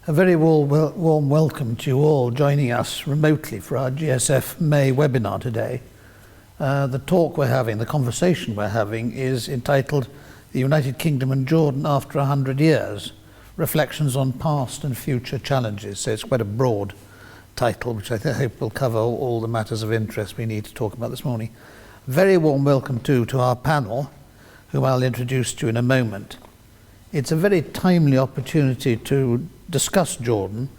A very warm welcome to you all joining us remotely for our GSF May webinar today. The talk we're having, the conversation we're having, is entitled The United Kingdom and Jordan After 100 Years, Reflections on Past and Future Challenges. So it's quite a broad title, which I hope will cover all the matters of interest we need to talk about this morning. Very warm welcome too to our panel, whom I'll introduce to you in a moment. It's a very timely opportunity to discuss Jordan.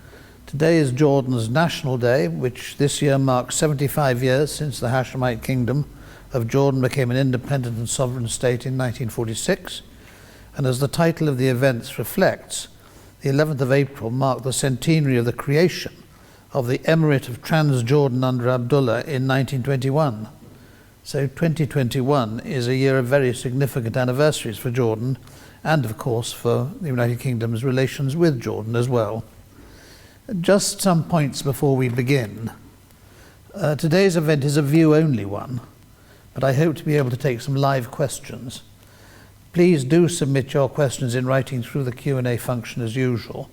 Today is Jordan's National Day, which this year marks 75 years since the Hashemite Kingdom of Jordan became an independent and sovereign state in 1946. And as the title of the events reflects, the 11th of April marked the centenary of the creation of the Emirate of Transjordan under Abdullah in 1921. So 2021 is a year of very significant anniversaries for Jordan, and of course for the United Kingdom's relations with Jordan as well. Just some points before we begin. Today's event is a view-only one, but I hope to be able to take some live questions. Please do submit your questions in writing through the Q&A function as usual.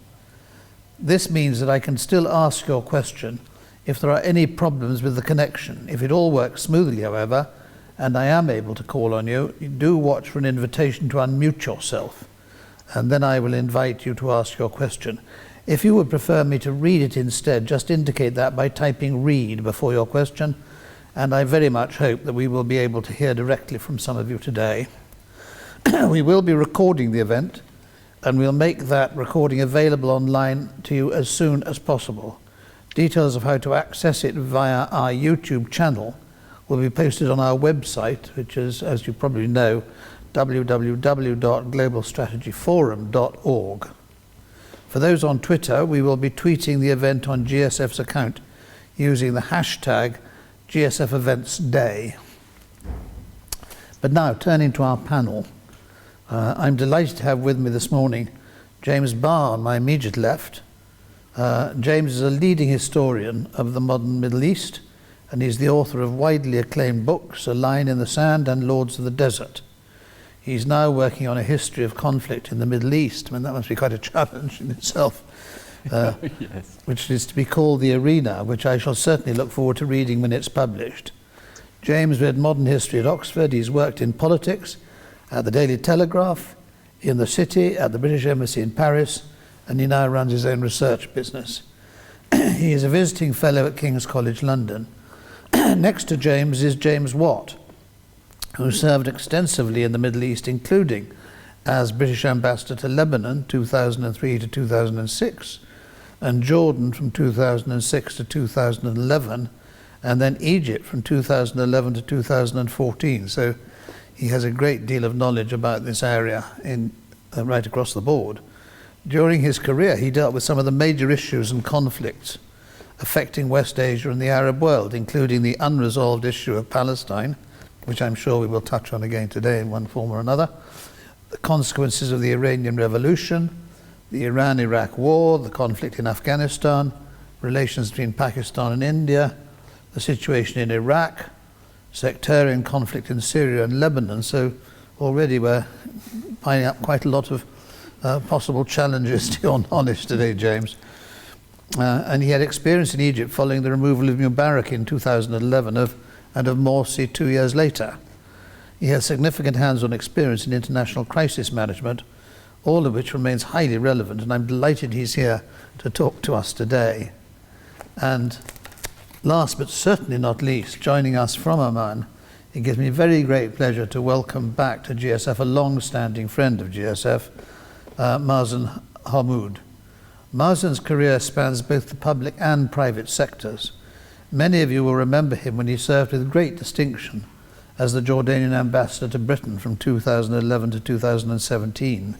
This means that I can still ask your question if there are any problems with the connection. If it all works smoothly, however, and I am able to call on you, do watch for an invitation to unmute yourself, and then I will invite you to ask your question. If you would prefer me to read it instead, just indicate that by typing "read" before your question, and I very much hope that we will be able to hear directly from some of you today. We will be recording the event, and we'll make that recording available online to you as soon as possible. Details of how to access it via our YouTube channel will be posted on our website, which is, as you probably know, www.globalstrategyforum.org. For those on Twitter, we will be tweeting the event on GSF's account using the hashtag GSFEventsDay. But now, turning to our panel, I'm delighted to have with me this morning James Barr on my immediate left. James is a leading historian of the modern Middle East, and he's the author of widely acclaimed books, A Line in the Sand and Lords of the Desert. He's now working on a history of conflict in the Middle East. I mean, that must be quite a challenge in itself, yes. Which is to be called The Arena, which I shall certainly look forward to reading when it's published. James read modern history at Oxford. He's worked in politics, at the Daily Telegraph, in the City, at the British Embassy in Paris, and he now runs his own research business. He is a visiting fellow at King's College London. Next to James is James Watt, who served extensively in the Middle East, including as British Ambassador to Lebanon 2003 to 2006, and Jordan from 2006 to 2011, and then Egypt from 2011 to 2014. So he has a great deal of knowledge about this area right across the board. During his career, he dealt with some of the major issues and conflicts affecting West Asia and the Arab world, including the unresolved issue of Palestine, which I'm sure we will touch on again today in one form or another, the consequences of the Iranian Revolution, the Iran-Iraq War, the conflict in Afghanistan, relations between Pakistan and India, the situation in Iraq, sectarian conflict in Syria and Lebanon. So already we're finding up quite a lot of possible challenges to your knowledge today, James. And he had experience in Egypt following the removal of Mubarak in 2011 and of Morsi 2 years later. He has significant hands-on experience in international crisis management, all of which remains highly relevant, and I'm delighted he's here to talk to us today. And last but certainly not least, joining us from Oman, it gives me very great pleasure to welcome back to GSF a long-standing friend of GSF, Mazen Homoud. Mazen's career spans both the public and private sectors. Many of you will remember him when he served with great distinction as the Jordanian ambassador to Britain from 2011 to 2017.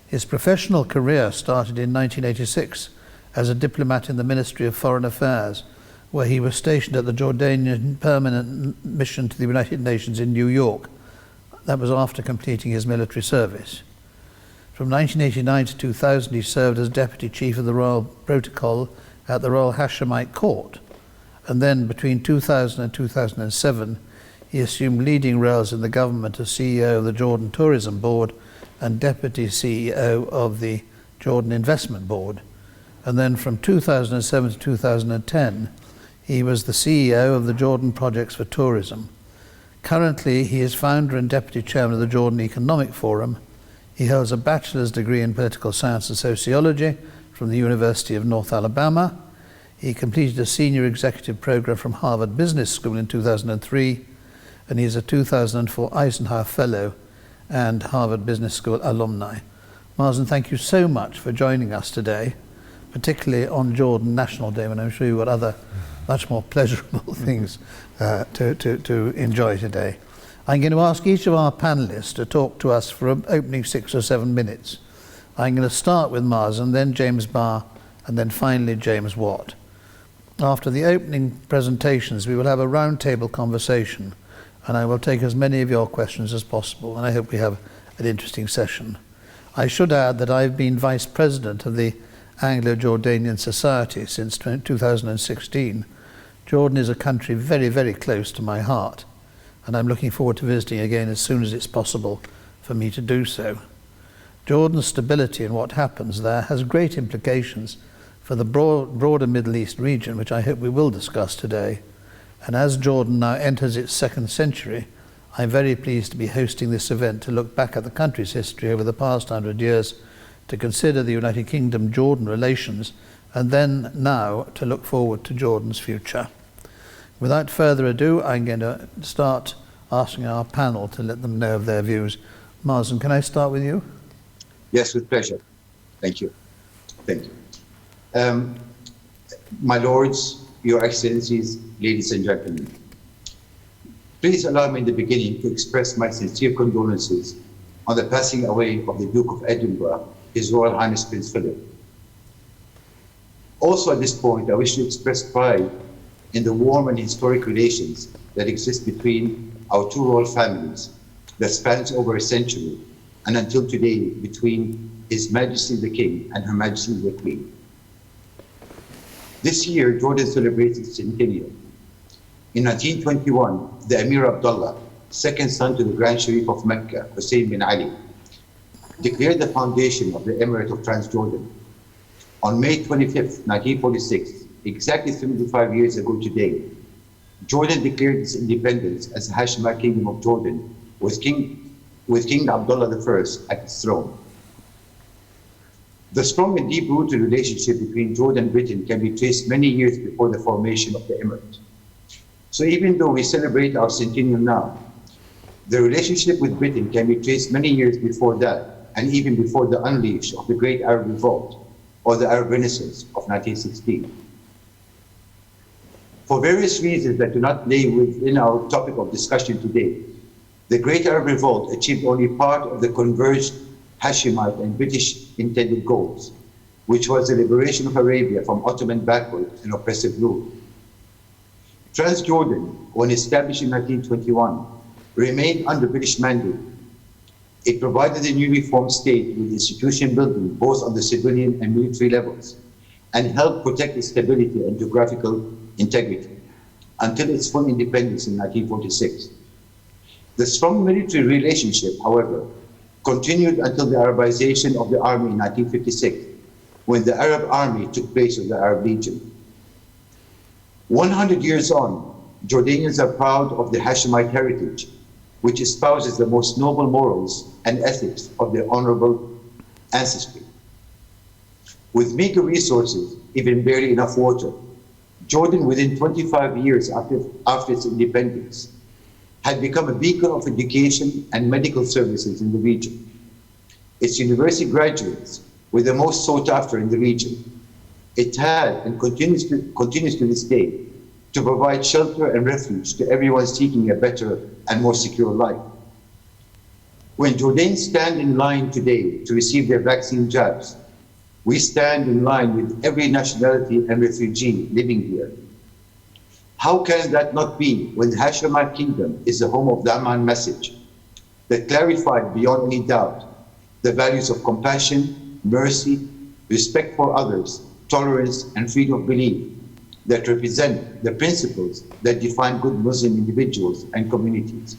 His professional career started in 1986 as a diplomat in the Ministry of Foreign Affairs, where he was stationed at the Jordanian Permanent Mission to the United Nations in New York. That was after completing his military service. From 1989 to 2000, he served as Deputy Chief of the Royal Protocol at the Royal Hashemite Court. And then between 2000 and 2007, he assumed leading roles in the government as CEO of the Jordan Tourism Board and Deputy CEO of the Jordan Investment Board. and then from 2007 to 2010, he was the CEO of the Jordan Projects for Tourism. Currently, he is founder and deputy chairman of the Jordan Economic Forum. He holds a bachelor's degree in political science and sociology from the University of North Alabama. He completed a senior executive program from Harvard Business School in 2003, and he is a 2004 Eisenhower Fellow and Harvard Business School alumni. Mazen, thank you so much for joining us today, particularly on Jordan National Day, when I'm sure you've got other much more pleasurable things to enjoy today. I'm going to ask each of our panelists to talk to us for opening 6 or 7 minutes. I'm going to start with Mazen, then James Barr, and then finally James Watt. After the opening presentations, we will have a roundtable conversation, and I will take as many of your questions as possible, and I hope we have an interesting session. I should add that I've been Vice President of the Anglo-Jordanian Society since 2016. Jordan is a country very, very close to my heart, and I'm looking forward to visiting again as soon as it's possible for me to do so. Jordan's stability and what happens there has great implications for the broader Middle East region, which I hope we will discuss today. And as Jordan now enters its 2nd century, I'm very pleased to be hosting this event to look back at the country's history over the past 100 years, to consider the United Kingdom-Jordan relations, and then now to look forward to Jordan's future. Without further ado, I'm going to start asking our panel to let them know of their views. Mazen, can I start with you? Yes, with pleasure. Thank you. Thank you. My lords, your excellencies, ladies and gentlemen, please allow me in the beginning to express my sincere condolences on the passing away of the Duke of Edinburgh, His Royal Highness Prince Philip. Also at this point, I wish to express pride in the warm and historic relations that exist between our two royal families that spans over a century, and until today between His Majesty the King and Her Majesty the Queen. This year, Jordan celebrates its centennial. In 1921, the Emir Abdullah, second son to the Grand Sharif of Mecca, Hussein bin Ali, declared the foundation of the Emirate of Transjordan. On May 25th, 1946, exactly 75 years ago today, Jordan declared its independence as the Hashemite Kingdom of Jordan, with King Abdullah I at its throne. The strong and deep-rooted relationship between Jordan and Britain can be traced many years before the formation of the Emirate. So even though we celebrate our centennial now, the relationship with Britain can be traced many years before that, and even before the unleash of the Great Arab Revolt or the Arab Renaissance of 1916. For various reasons that do not lay within our topic of discussion today, the Great Arab Revolt achieved only part of the converged Hashemite and British intended goals, which was the liberation of Arabia from Ottoman backward and oppressive rule. Transjordan, when established in 1921, remained under British mandate. It provided the newly formed state with institution building both on the civilian and military levels, and helped protect its stability and geographical integrity until its full independence in 1946. The strong military relationship, however, continued until the Arabization of the army in 1956, when the Arab army took place of the Arab Legion. 100 years on, Jordanians are proud of the Hashemite heritage, which espouses the most noble morals and ethics of their honorable ancestry. With meager resources, even barely enough water, Jordan, within 25 years after its independence, had become a beacon of education and medical services in the region. Its university graduates were the most sought after in the region. It had and continues to this day to provide shelter and refuge to everyone seeking a better and more secure life. When Jordanians stand in line today to receive their vaccine jabs, we stand in line with every nationality and refugee living here. How can that not be when the Hashemite Kingdom is the home of the Amman message that clarified beyond any doubt the values of compassion, mercy, respect for others, tolerance, and freedom of belief that represent the principles that define good Muslim individuals and communities.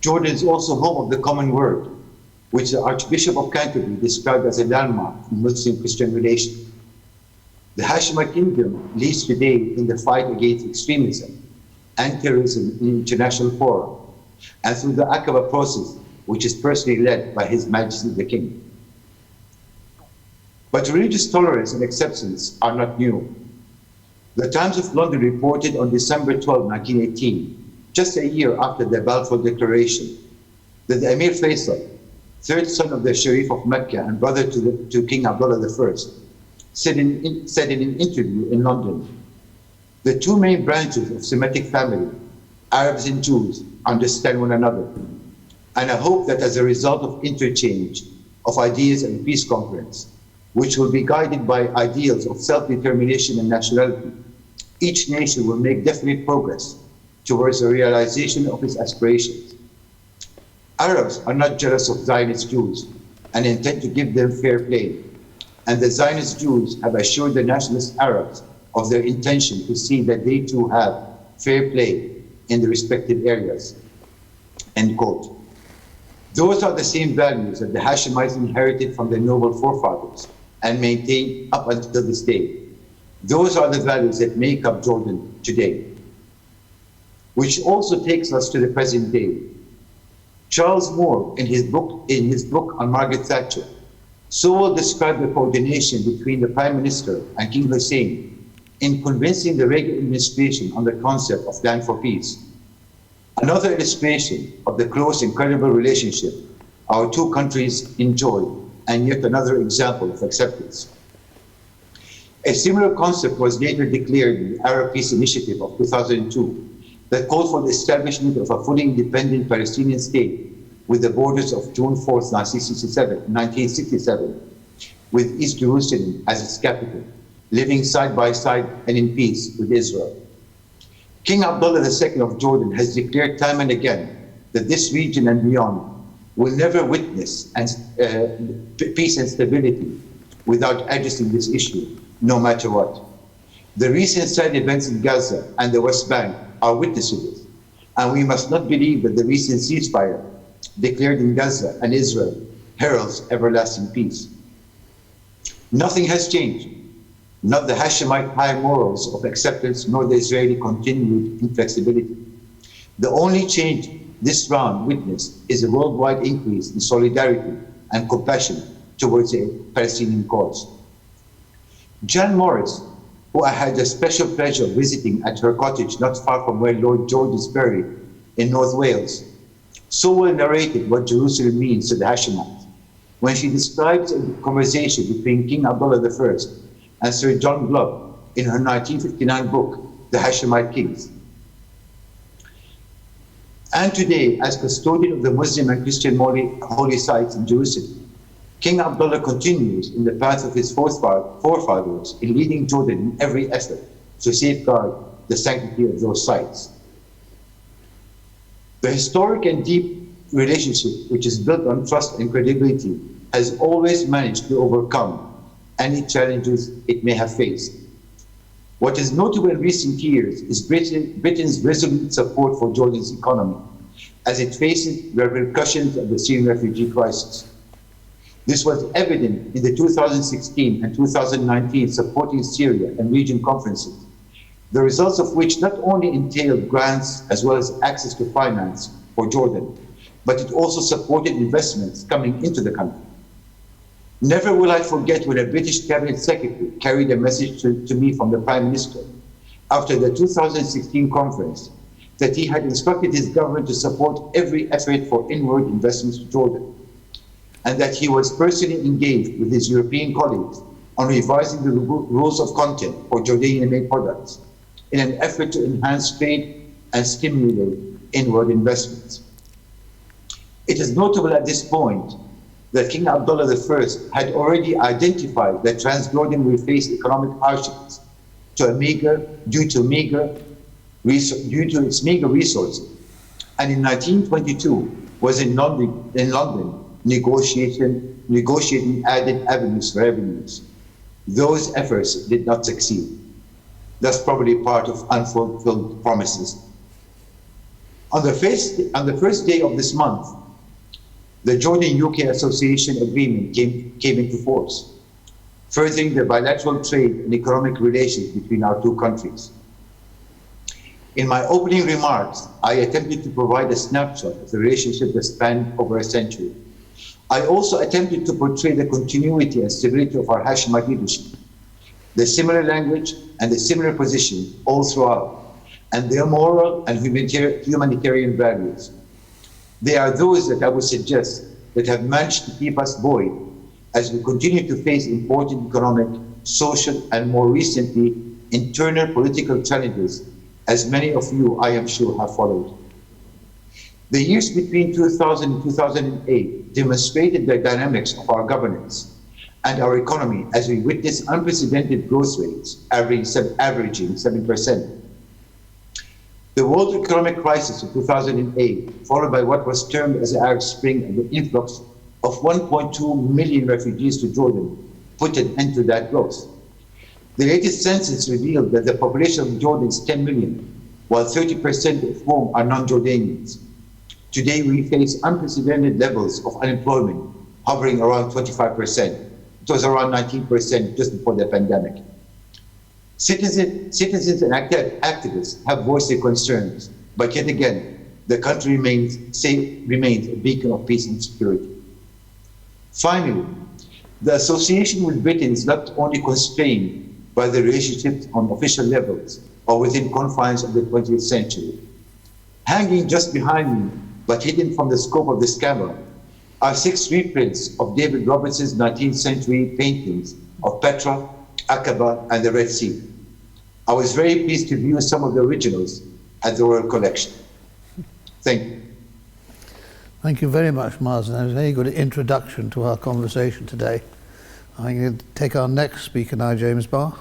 Jordan is also home of the common word, which the Archbishop of Canterbury described as a landmark in Muslim-Christian relations. The Hashemite Kingdom leads today in the fight against extremism and terrorism in international fora, and through the Aqaba process, which is personally led by His Majesty the King. But religious tolerance and acceptance are not new. The Times of London reported on December 12, 1918, just a year after the Balfour Declaration, that the Emir Faisal, third son of the Sharif of Mecca and brother to King Abdullah I, said in an interview in London, "The two main branches of Semitic family, Arabs and Jews, understand one another, and I hope that as a result of interchange of ideas and peace conference, which will be guided by ideals of self-determination and nationality, each nation will make definite progress towards the realization of its aspirations. Arabs are not jealous of Zionist Jews and intend to give them fair play, and the Zionist Jews have assured the nationalist Arabs of their intention to see that they too have fair play in the respective areas." End quote. Those are the same values that the Hashemites inherited from their noble forefathers and maintain up until this day. Those are the values that make up Jordan today. Which also takes us to the present day. Charles Moore, in his book on Margaret Thatcher, so well described the coordination between the Prime Minister and King Hussein in convincing the Reagan administration on the concept of land for peace. Another illustration of the close and credible relationship our two countries enjoy, and yet another example of acceptance. A similar concept was later declared in the Arab Peace Initiative of 2002 that called for the establishment of a fully independent Palestinian state with the borders of June 4th, 1967, with East Jerusalem as its capital, living side by side and in peace with Israel. King Abdullah II of Jordan has declared time and again that this region and beyond will never witness peace and stability without addressing this issue, no matter what. The recent side events in Gaza and the West Bank are witness to this, and we must not believe that the recent ceasefire declared in Gaza and Israel heralds everlasting peace. Nothing has changed, not the Hashemite high morals of acceptance, nor the Israeli continued inflexibility. The only change this round witnessed is a worldwide increase in solidarity and compassion towards the Palestinian cause. Jan Morris, who I had the special pleasure of visiting at her cottage not far from where Lord George is buried in North Wales, so well narrated what Jerusalem means to the Hashemites when she describes a conversation between King Abdullah I and Sir John Glubb in her 1959 book, The Hashemite Kings. And today, as custodian of the Muslim and Christian holy sites in Jerusalem, King Abdullah continues in the path of his forefathers in leading Jordan in every effort to safeguard the sanctity of those sites. The historic and deep relationship, which is built on trust and credibility, has always managed to overcome any challenges it may have faced. What is notable in recent years is Britain's resolute support for Jordan's economy as it faces the repercussions of the Syrian refugee crisis. This was evident in the 2016 and 2019 Supporting Syria and Region conferences, the results of which not only entailed grants as well as access to finance for Jordan, but it also supported investments coming into the country. Never will I forget when a British Cabinet Secretary carried a message to me from the Prime Minister after the 2016 conference that he had instructed his government to support every effort for inward investments to Jordan, and that he was personally engaged with his European colleagues on revising the rules of content for Jordanian-made products in an effort to enhance trade and stimulate inward investments. It is notable at this point that King Abdullah I had already identified that Transjordan will face economic hardships due to its meager resources, and in 1922 was in London negotiating added avenues for revenues. Those efforts did not succeed. That's probably part of unfulfilled promises. On the first day of this month, the Jordan-UK Association Agreement came into force, furthering the bilateral trade and economic relations between our two countries. In my opening remarks, I attempted to provide a snapshot of the relationship that spanned over a century. I also attempted to portray the continuity and stability of our Hashemite leadership, the similar language and the similar position all throughout, and their moral and humanitarian values. They are those that I would suggest that have managed to keep us buoyed as we continue to face important economic, social, and more recently, internal political challenges, as many of you, I am sure, have followed. The years between 2000 and 2008 demonstrated the dynamics of our governance and our economy as we witnessed unprecedented growth rates, averaging 7%. The world economic crisis of 2008, followed by what was termed as the Arab Spring and the influx of 1.2 million refugees to Jordan, put an end to that growth. The latest census revealed that the population of Jordan is 10 million, while 30% of whom are non-Jordanians. Today, we face unprecedented levels of unemployment, hovering around 25%. It was around 19% just before the pandemic. Citizens and activists have voiced their concerns, but yet again, the country remains a beacon of peace and security. Finally, the association with Britain is not only constrained by the relationships on official levels or within confines of the 20th century. Hanging just behind me, but hidden from the scope of this camera, are 6 reprints of David Robertson's 19th century paintings of Petra, Aqaba, and the Red Sea. I was very pleased to view some of the originals at the Royal Collection. Thank you. Thank you very much, Mazen. That was a very good introduction to our conversation today. I'm going to take our next speaker now, James Barr.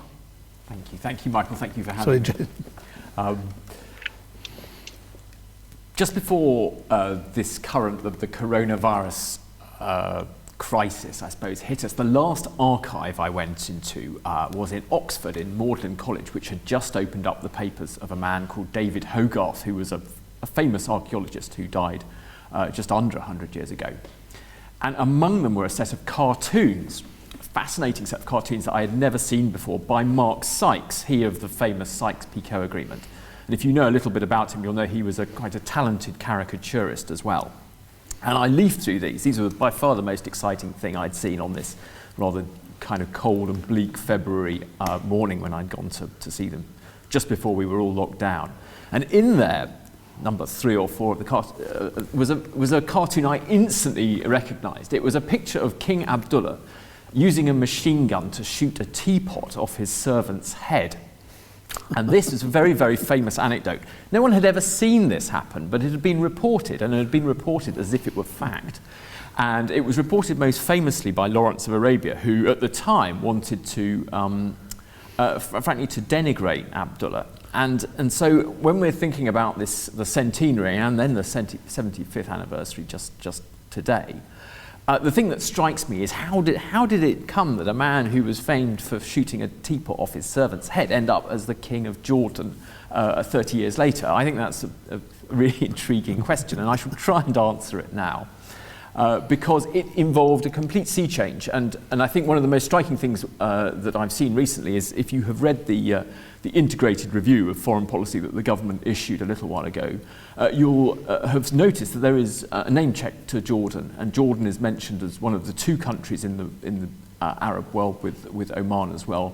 Thank you, Michael. Thank you for having me. Just before the coronavirus crisis, I suppose, hit us, the last archive I went into was in Oxford, in Magdalen College, which had just opened up the papers of a man called David Hogarth, who was a famous archaeologist who died just under 100 years ago. And among them were a set of cartoons, a fascinating set of cartoons that I had never seen before, by Mark Sykes, he of the famous Sykes-Picot Agreement. And if you know a little bit about him, you'll know he was quite a talented caricaturist as well. And I leafed through these. These were by far the most exciting thing I'd seen on this rather kind of cold and bleak February morning when I'd gone to see them, just before we were all locked down. And in there, number 3 or 4 of the was a cartoon I instantly recognised. It was a picture of King Abdullah using a machine gun to shoot a teapot off his servant's head. And this is a very, very famous anecdote. No one had ever seen this happen, but it had been reported, and it had been reported as if it were fact. And it was reported most famously by Lawrence of Arabia, who at the time wanted to, frankly, to denigrate Abdullah. And so when we're thinking about this, the centenary and then the 75th anniversary just today, the thing that strikes me is how did it come that a man who was famed for shooting a teapot off his servant's head end up as the king of Jordan 30 years later? I think that's a really intriguing question, and I shall try and answer it now. Because it involved a complete sea change. And I think one of the most striking things that I've seen recently is, if you have read the integrated review of foreign policy that the government issued a little while ago, you'll have noticed that there is a name check to Jordan, and Jordan is mentioned as one of the 2 countries in the Arab world, with Oman as well,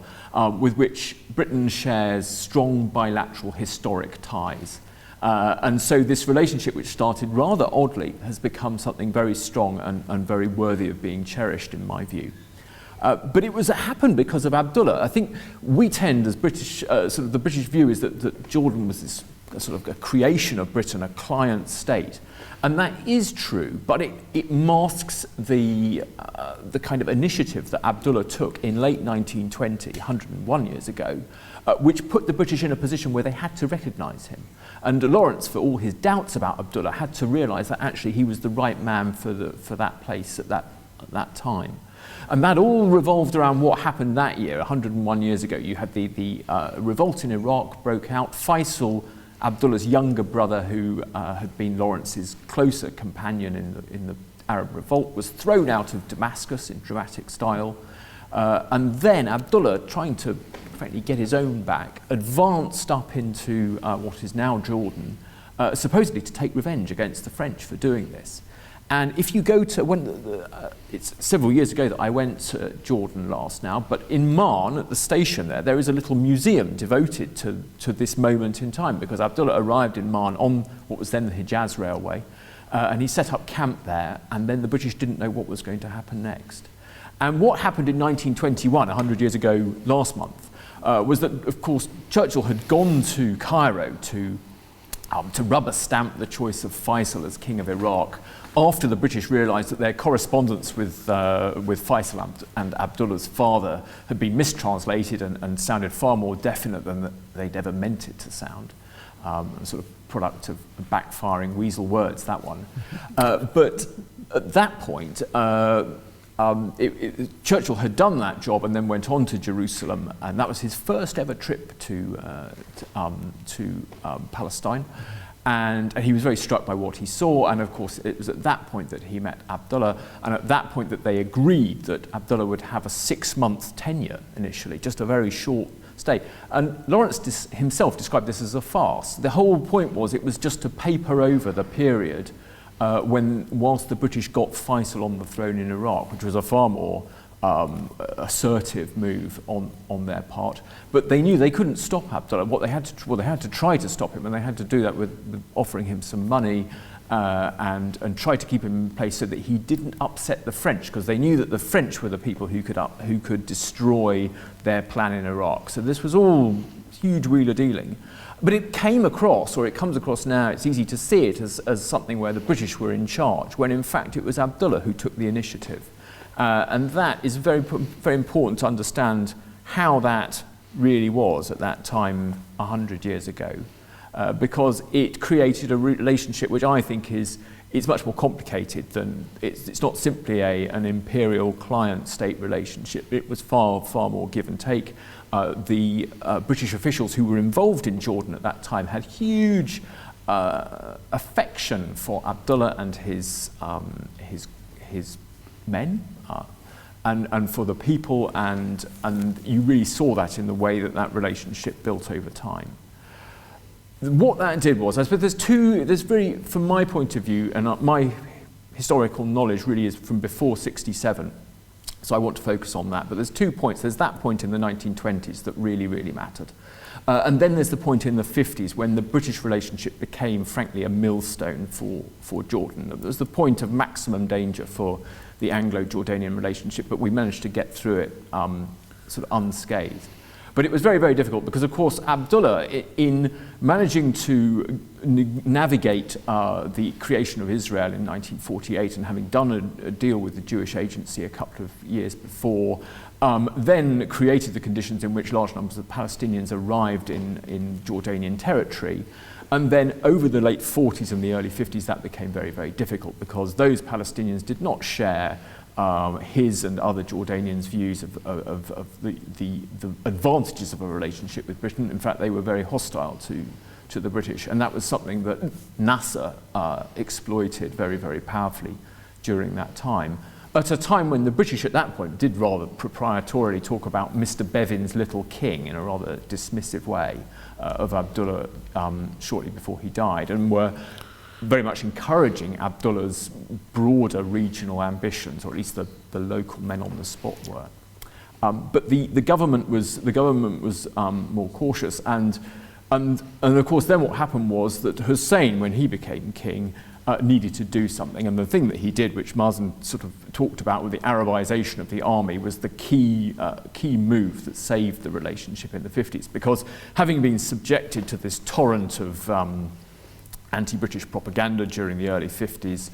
with which Britain shares strong bilateral historic ties. And so this relationship, which started rather oddly, has become something very strong and very worthy of being cherished, in my view. But it happened because of Abdullah. I think we tend, as British, sort of the British view is that Jordan was this sort of a creation of Britain, a client state. And that is true, but it masks the kind of initiative that Abdullah took in late 1920, 101 years ago, which put the British in a position where they had to recognise him. And Lawrence, for all his doubts about Abdullah, had to realise that actually he was the right man for that place at that time. And that all revolved around what happened that year, 101 years ago. You had the revolt in Iraq broke out. Faisal, Abdullah's younger brother, who had been Lawrence's closer companion Arab revolt, was thrown out of Damascus in dramatic style. And then Abdullah, trying to frankly get his own back, advanced up into what is now Jordan, supposedly to take revenge against the French for doing this. And if you go to, it's several years ago that I went to Jordan last now, but in Marn, at the station there is a little museum devoted to this moment in time, because Abdullah arrived in Marn on what was then the Hijaz Railway, and he set up camp there, and then the British didn't know what was going to happen next. And what happened in 1921, 100 years ago last month, was that, of course, Churchill had gone to Cairo to rubber stamp the choice of Faisal as King of Iraq, after the British realised that their correspondence with Faisal and Abdullah's father had been mistranslated and sounded far more definite than they'd ever meant it to sound. A sort of product of backfiring weasel words, that one. But at that point, Churchill had done that job and then went on to Jerusalem, and that was his first ever trip to Palestine. And he was very struck by what he saw, and of course it was at that point that he met Abdullah, and at that point that they agreed that Abdullah would have a 6-month tenure initially, just a very short stay. And Lawrence himself described this as a farce. The whole point was it was just to paper over the period whilst the British got Faisal on the throne in Iraq, which was a far more assertive move on their part. But they knew they couldn't stop Abdullah. They had to try to stop him, and they had to do that with offering him some money and try to keep him in place so that he didn't upset the French, because they knew that the French were the people who could destroy their plan in Iraq. So this was all huge wheeler dealing. But it comes across now, it's easy to see it as something where the British were in charge, when in fact it was Abdullah who took the initiative. And that is very, very important to understand how that really was at that time 100 years ago, because it created a relationship which I think is much more complicated than, it's not simply an imperial client-state relationship. It was far, far more give and take. The British officials who were involved in Jordan at that time had huge affection for Abdullah and his men, and for the people, and you really saw that in the way that relationship built over time. What that did was, I suppose from my point of view, and my historical knowledge really is from before 67, so I want to focus on that, but there's 2 points. There's that point in the 1920s that really, really mattered. And then there's the point in the 50s when the British relationship became, frankly, a millstone for Jordan. It was the point of maximum danger for the Anglo-Jordanian relationship, but we managed to get through it sort of unscathed. But it was very, very difficult because, of course, Abdullah, in managing to navigate the creation of Israel in 1948 and having done a deal with the Jewish Agency a couple of years before, then created the conditions in which large numbers of Palestinians arrived in Jordanian territory. And then over the late 40s and the early 50s, that became very, very difficult because those Palestinians did not share his and other Jordanians' views of the advantages of a relationship with Britain. In fact, they were very hostile to the British, and that was something that Nasser exploited very, very powerfully during that time. At a time when the British at that point did rather proprietorily talk about Mr. Bevin's little king in a rather dismissive way of Abdullah shortly before he died, and were very much encouraging Abdullah's broader regional ambitions, or at least the local men on the spot were. But the government was more cautious, and of course then what happened was that Hussein, when he became king, needed to do something, and the thing that he did, which Mazen sort of talked about with the Arabization of the army, was the key move that saved the relationship in the 50s, because having been subjected to this torrent of anti-British propaganda during the early 50s,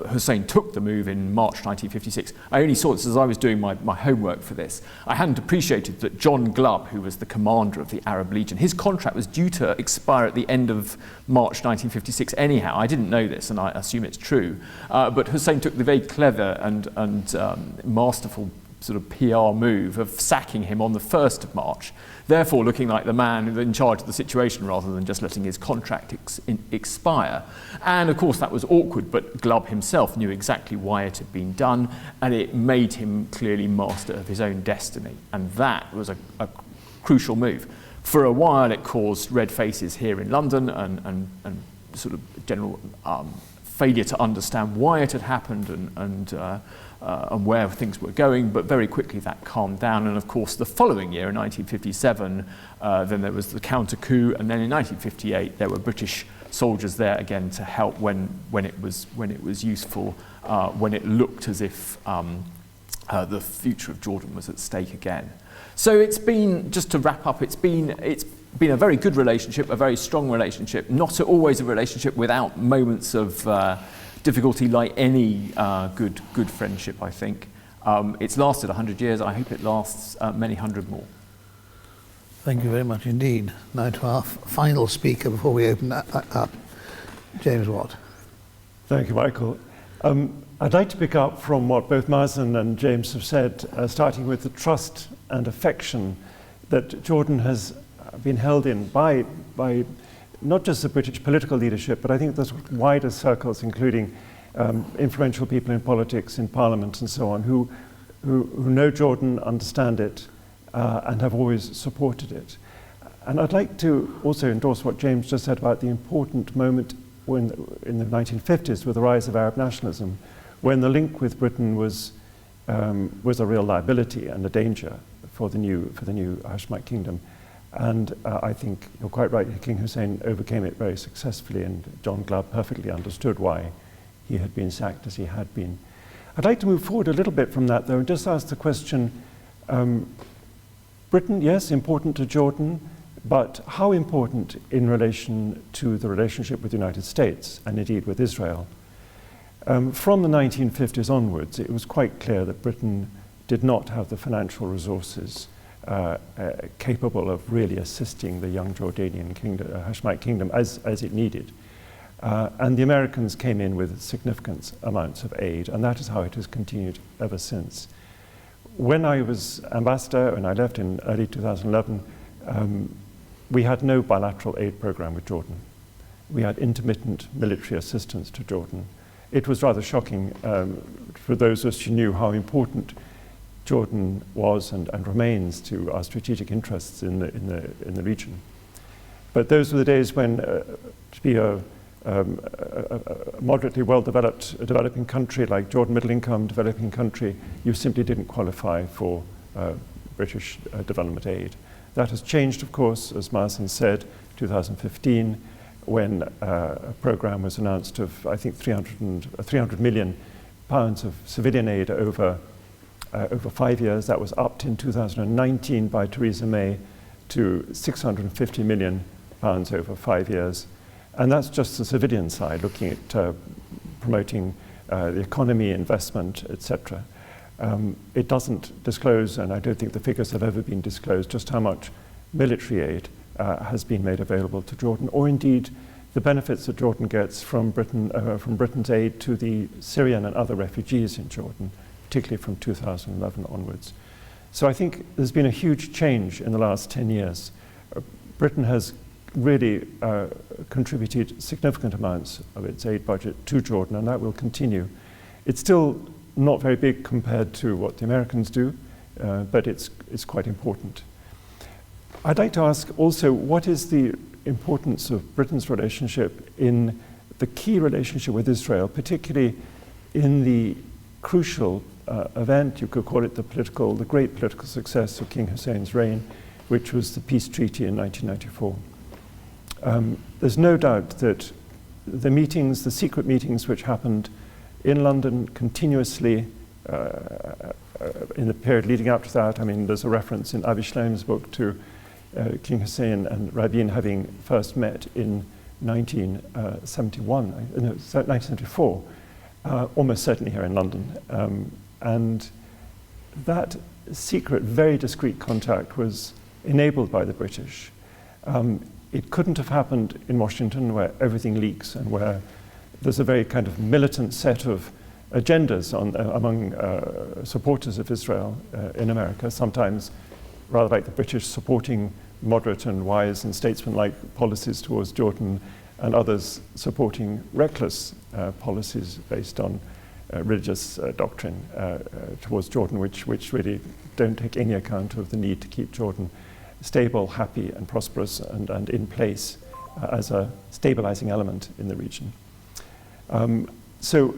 Hussein took the move in March 1956. I only saw this as I was doing my homework for this. I hadn't appreciated that John Glubb, who was the commander of the Arab Legion, his contract was due to expire at the end of March 1956 anyhow. I didn't know this, and I assume it's true. But Hussein took the very clever and masterful sort of PR move of sacking him on the 1st of March, therefore looking like the man in charge of the situation rather than just letting his contract expire. And of course that was awkward, but Glubb himself knew exactly why it had been done, and it made him clearly master of his own destiny. And that was a crucial move. For a while it caused red faces here in London and sort of general failure to understand why it had happened and where things were going, but very quickly that calmed down. And of course the following year, in 1957, then there was the counter-coup, and then in 1958 there were British soldiers there again to help when it was useful, when it looked as if the future of Jordan was at stake again. So it's been, just to wrap up, it's been a very good relationship, a very strong relationship, not always a relationship without moments of difficulty, like any good friendship, I think. It's lasted 100 years. I hope it lasts many hundred more. Thank you very much indeed. Now to our final speaker before we open up, James Watt. Thank you, Michael. I'd like to pick up from what both Mazen and James have said, starting with the trust and affection that Jordan has been held in by not just the British political leadership, but I think there's wider circles, including influential people in politics, in Parliament and so on, who know Jordan, understand it, and have always supported it. And I'd like to also endorse what James just said about the important moment when, in the 1950s, with the rise of Arab nationalism, when the link with Britain was a real liability and a danger for the new Hashemite kingdom. And I think you're quite right, King Hussein overcame it very successfully, and John Glubb perfectly understood why he had been sacked as he had been. I'd like to move forward a little bit from that, though, and just ask the question, Britain, yes, important to Jordan, but how important in relation to the relationship with the United States, and indeed with Israel? From the 1950s onwards, it was quite clear that Britain did not have the financial resources capable of really assisting the young Jordanian kingdom, Hashemite kingdom as it needed. And the Americans came in with significant amounts of aid, and that is how it has continued ever since. When I was ambassador and I left in early 2011, we had no bilateral aid program with Jordan. We had intermittent military assistance to Jordan. It was rather shocking for those of us who knew how important Jordan was and remains to our strategic interests in the region. But those were the days when to be a moderately developing country like Jordan, middle income developing country, you simply didn't qualify for British development aid. That has changed, of course, as Mazen said, 2015, when a program was announced of, I think, 300 million pounds of civilian aid over 5 years. That was upped in 2019 by Theresa May to 650 million pounds over 5 years. And that's just the civilian side, looking at promoting the economy, investment, etc. It doesn't disclose, and I don't think the figures have ever been disclosed, just how much military aid has been made available to Jordan, or indeed the benefits that Jordan gets from Britain's aid to the Syrian and other refugees in Jordan, particularly from 2011 onwards. So I think there's been a huge change in the last 10 years. Britain has really contributed significant amounts of its aid budget to Jordan, and that will continue. It's still not very big compared to what the Americans do, but it's quite important. I'd like to ask also, what is the importance of Britain's relationship in the key relationship with Israel, particularly in the crucial event, you could call it the great political success of King Hussein's reign, which was the peace treaty in 1994. There's no doubt that the secret meetings which happened in London continuously in the period leading up to that, I mean, there's a reference in Avi Shleim's book to King Hussein and Rabin having first met in 1974, almost certainly here in London. And that secret, very discreet contact was enabled by the British. It couldn't have happened in Washington, where everything leaks and where there's a very kind of militant set of agendas among supporters of Israel in America, sometimes rather like the British supporting moderate and wise and statesman-like policies towards Jordan, and others supporting reckless policies based on religious doctrine towards Jordan, which really don't take any account of the need to keep Jordan stable, happy, and prosperous, and in place as a stabilizing element in the region. So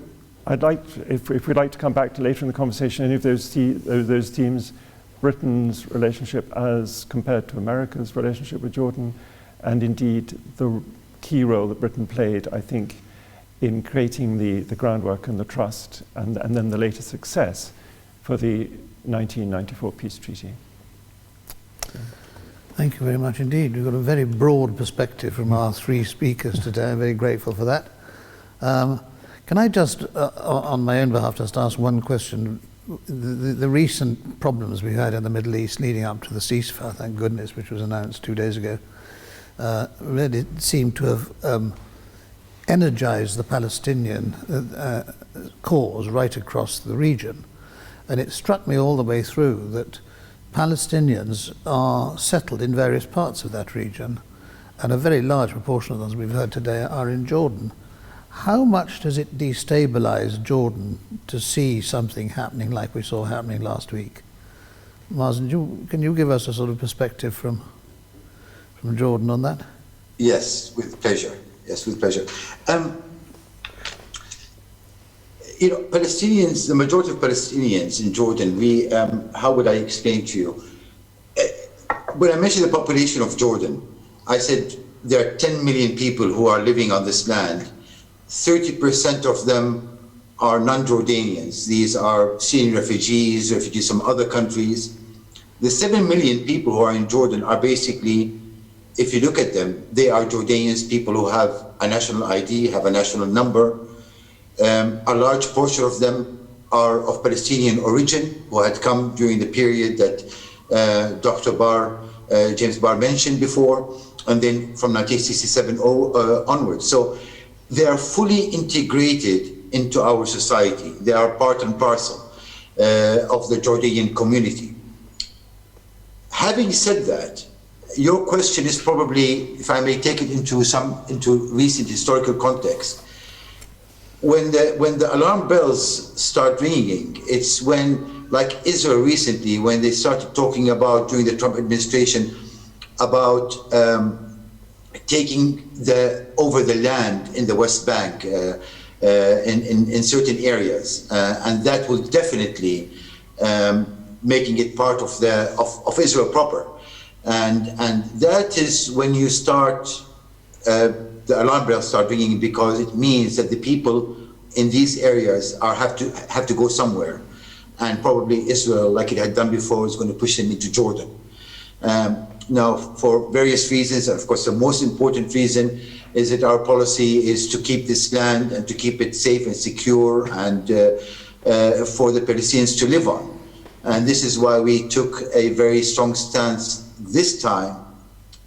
I'd like, if we'd like to come back to later in the conversation, any of those themes, Britain's relationship as compared to America's relationship with Jordan, and indeed the key role that Britain played, I think, in creating the groundwork and the trust, and then the later success for the 1994 peace treaty. Thank you very much indeed. We've got a very broad perspective from our three speakers today. I'm very grateful for that. Can I just, on my own behalf, just ask one question? The recent problems we had in the Middle East leading up to the ceasefire, thank goodness, which was announced 2 days ago, really seemed to have energized the Palestinian cause right across the region. And it struck me all the way through that Palestinians are settled in various parts of that region, and a very large proportion of those we've heard today are in Jordan. How much does it destabilize Jordan to see something happening like we saw happening last week? Mazen, can you give us a sort of perspective from Jordan on that? Yes, with pleasure. Yes, with pleasure. Palestinians, the majority of Palestinians in Jordan, how would I explain to you? When I mentioned the population of Jordan, I said there are 10 million people who are living on this land. 30% of them are non-Jordanians. These are Syrian refugees from other countries. The 7 million people who are in Jordan are basically, if you look at them, they are Jordanians, people who have a national ID, have a national number. A large portion of them are of Palestinian origin, who had come during the period that Dr. Barr, James Barr mentioned before, and then from 1967 onwards. So they are fully integrated into our society. They are part and parcel of the Jordanian community. Having said that, your question is probably, if I may take it into recent historical context. When the alarm bells start ringing, it's when, like Israel recently, when they started talking about, during the Trump administration, about taking over the land in the West Bank in certain areas, and that will definitely making it part of Israel proper, and that is when you start. The alarm bells start ringing, because it means that the people in these areas have to go somewhere, and probably Israel, like it had done before, is going to push them into Jordan. Now, for various reasons, and of course the most important reason is that our policy is to keep this land and to keep it safe and secure, and for the Palestinians to live on. And this is why we took a very strong stance this time,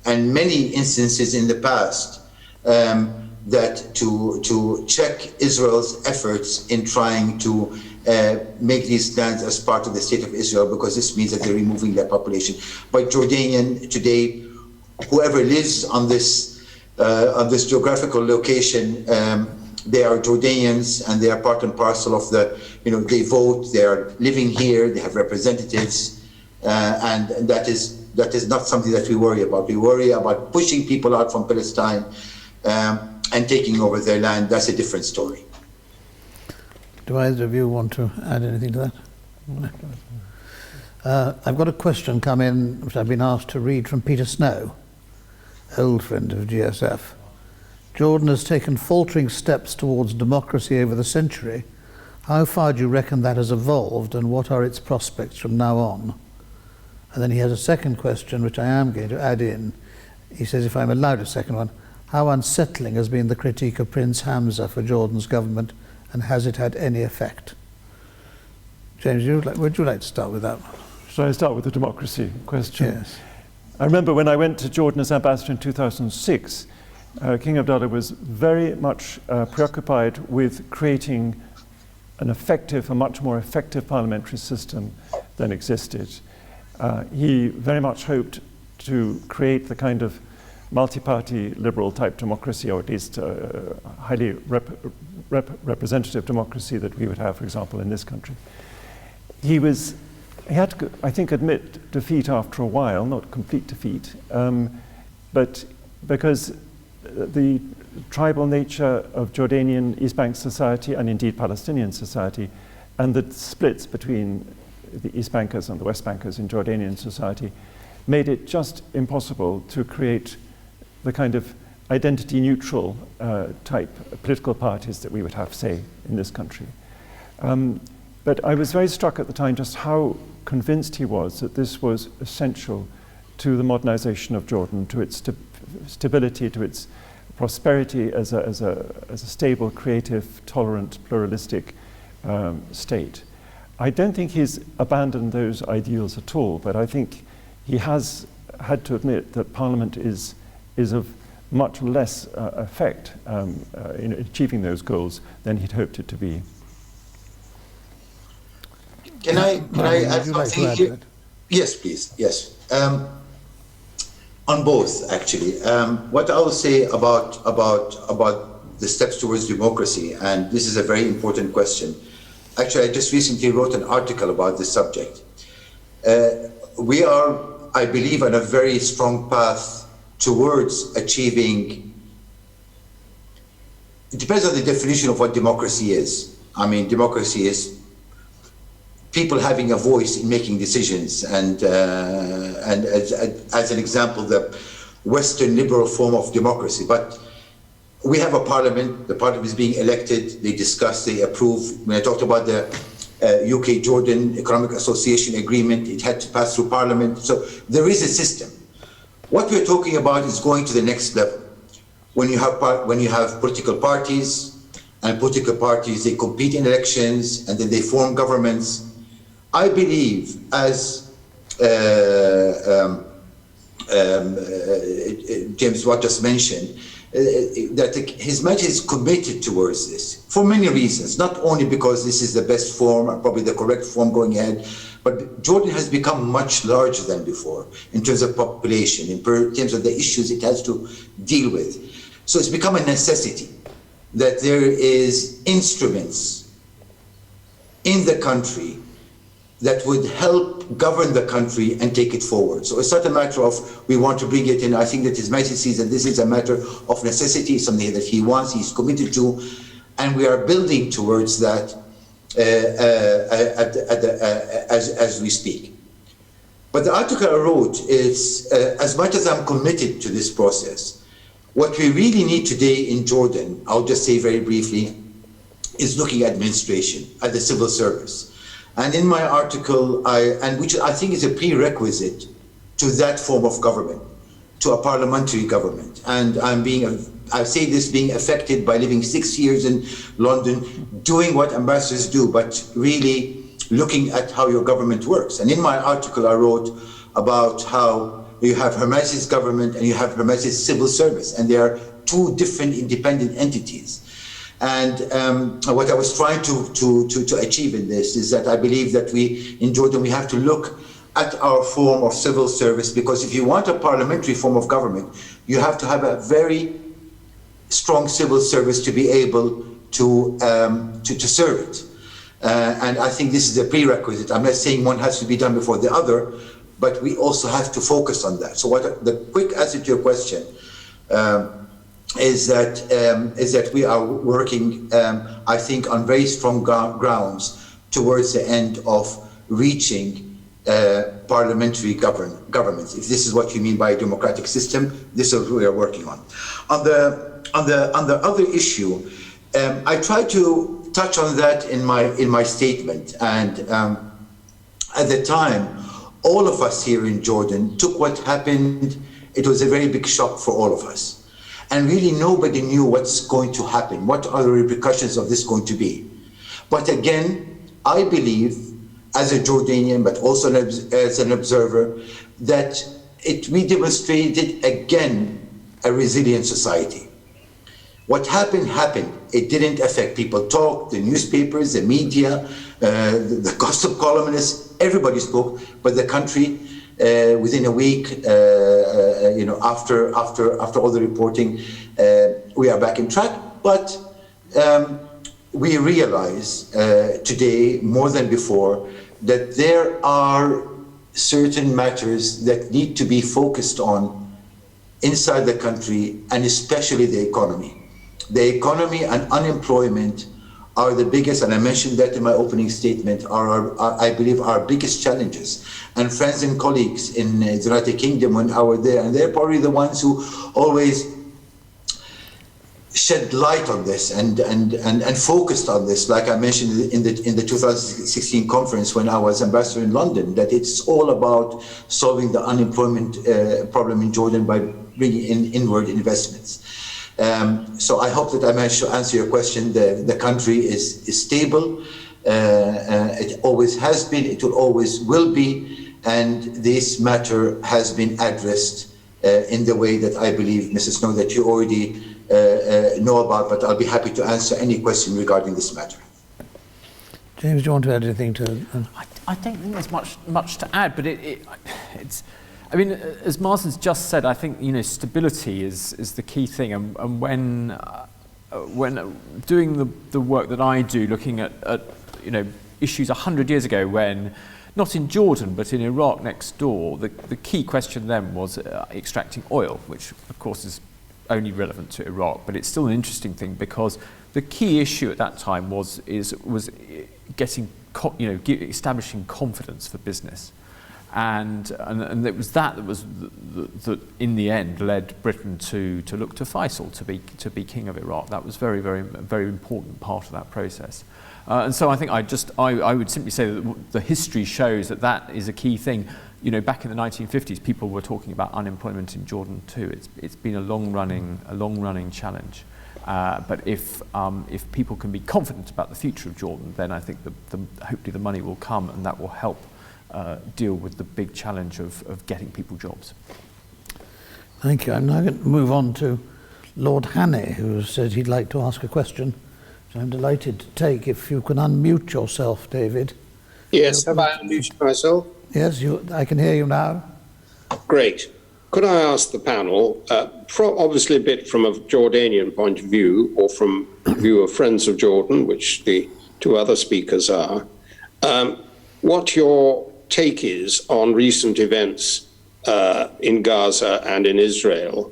and many instances in the past, that to check Israel's efforts in trying to make these lands as part of the state of Israel, because this means that they're removing their population. But Jordanian today, whoever lives on this geographical location, they are Jordanians, and they are part and parcel of they vote, they are living here, they have representatives, and that is not something that we worry about. We worry about pushing people out from Palestine and taking over their land. That's a different story. Do either of you want to add anything to that? I've got a question come in, which I've been asked to read, from Peter Snow, old friend of GSF. Jordan has taken faltering steps towards democracy over the century. How far do you reckon that has evolved, and what are its prospects from now on? And then he has a second question, which I am going to add in. He says, if I'm allowed a second one, how unsettling has been the critique of Prince Hamza for Jordan's government, and has it had any effect? James, would you like to start with that? Shall I start with the democracy question? Yes. I remember when I went to Jordan as ambassador in 2006, King Abdullah was very much preoccupied with creating a much more effective parliamentary system than existed. He very much hoped to create the kind of multi-party liberal type democracy, or at least highly representative democracy that we would have, for example, in this country. He had to, I think, admit defeat after a while, not complete defeat, but because the tribal nature of Jordanian East Bank society, and indeed Palestinian society, and the splits between the East Bankers and the West Bankers in Jordanian society made it just impossible to create the kind of identity-neutral type political parties that we would have, say, in this country. But I was very struck at the time just how convinced he was that this was essential to the modernization of Jordan, to its stability, to its prosperity as a stable, creative, tolerant, pluralistic state. I don't think he's abandoned those ideals at all, but I think he has had to admit that Parliament is of much less effect in achieving those goals than he'd hoped it to be. Can I add something here? Yes, please. Yes. On both, actually. What I will say about the steps towards democracy, and this is a very important question. Actually, I just recently wrote an article about this subject. We are, I believe, on a very strong path towards achieving. It depends on the definition of what democracy is. I mean, democracy is people having a voice in making decisions, and as an example, the Western liberal form of democracy. But we have a parliament. The parliament is being elected. They discuss, they approve. When I talked about the UK-Jordan Economic Association Agreement, it had to pass through parliament. So there is a system. What we're talking about is going to the next level. When you have political parties, and political parties, they compete in elections, and then they form governments. I believe, as James Watt just mentioned, that His Majesty is committed towards this for many reasons, not only because this is the best form, and probably the correct form going ahead, but Jordan has become much larger than before in terms of population, in terms of the issues it has to deal with. So it's become a necessity that there is instruments in the country that would help govern the country and take it forward. So it's not a matter of we want to bring it in. I think that His Majesty sees that this is a matter of necessity, something that he wants, he's committed to, and we are building towards that as we speak. But the article I wrote is, as much as I'm committed to this process, what we really need today in Jordan, I'll just say very briefly, is looking at administration, at the civil service. And in my article, which I think is a prerequisite to that form of government, to a parliamentary government. And I say this being affected by living 6 years in London, doing what ambassadors do, but really looking at how your government works. And in my article, I wrote about how you have Her Majesty's government and you have Her Majesty's civil service, and they are two different independent entities. And what I was trying to achieve in this is that I believe that we, in Jordan, we have to look at our form of civil service, because if you want a parliamentary form of government, you have to have a very strong civil service to be able to serve it. And I think this is a prerequisite. I'm not saying one has to be done before the other, but we also have to focus on that. So the quick answer to your question is that we are working, I think, on very strong grounds towards the end of reaching parliamentary governments. If this is what you mean by a democratic system, this is what we are working on. On the other issue, I tried to touch on that in my statement, and at the time, all of us here in Jordan took what happened. It was a very big shock for all of us, and really nobody knew what's going to happen. What are the repercussions of this going to be? But again, I believe, as a Jordanian, but also as an observer, that we demonstrated again a resilient society. What happened, happened. It didn't affect people. Talk, the newspapers, the media, the gossip columnists, everybody spoke, but the country, within a week, after all the reporting, we are back in track. But we realize today, more than before, that there are certain matters that need to be focused on inside the country, and especially the economy. The economy and unemployment are the biggest, and I mentioned that in my opening statement, I believe, our biggest challenges. And friends and colleagues in the United Kingdom, when I was there, and they're probably the ones who always shed light on this and focused on this, like I mentioned in the 2016 conference when I was ambassador in London, that it's all about solving the unemployment problem in Jordan by bringing in inward investments. So I hope that I managed to answer your question. The country is stable. It always has been. It will always will be. And this matter has been addressed in the way that I believe, Mrs. Snow, that you already know about. But I'll be happy to answer any question regarding this matter. James, do you want to add anything to? I don't think there's much to add, but it's. I mean, as Mazen's just said, I think stability is the key thing, and when doing the work that I do, looking at issues 100 years ago, when not in Jordan but in Iraq next door, the key question then was extracting oil, which of course is only relevant to Iraq, but it's still an interesting thing because the key issue at that time was getting establishing confidence for business. And it was that was that in the end led Britain to look to Faisal to be king of Iraq. That was very, very, very important part of that process. And so I think I would simply say that the history shows that is a key thing. Back in the 1950s, people were talking about unemployment in Jordan too. It's been a long running challenge. But if people can be confident about the future of Jordan, then I think hopefully the money will come, and that will help deal with the big challenge of getting people jobs. Thank you. I'm now going to move on to Lord Hannay, who said he'd like to ask a question, which I'm delighted to take. If you can unmute yourself, David. Yes, have I unmuted myself? Yes, I can hear you now. Great. Could I ask the panel, obviously a bit from a Jordanian point of view, or from the view of Friends of Jordan, which the two other speakers are, what your take is on recent events in Gaza and in Israel?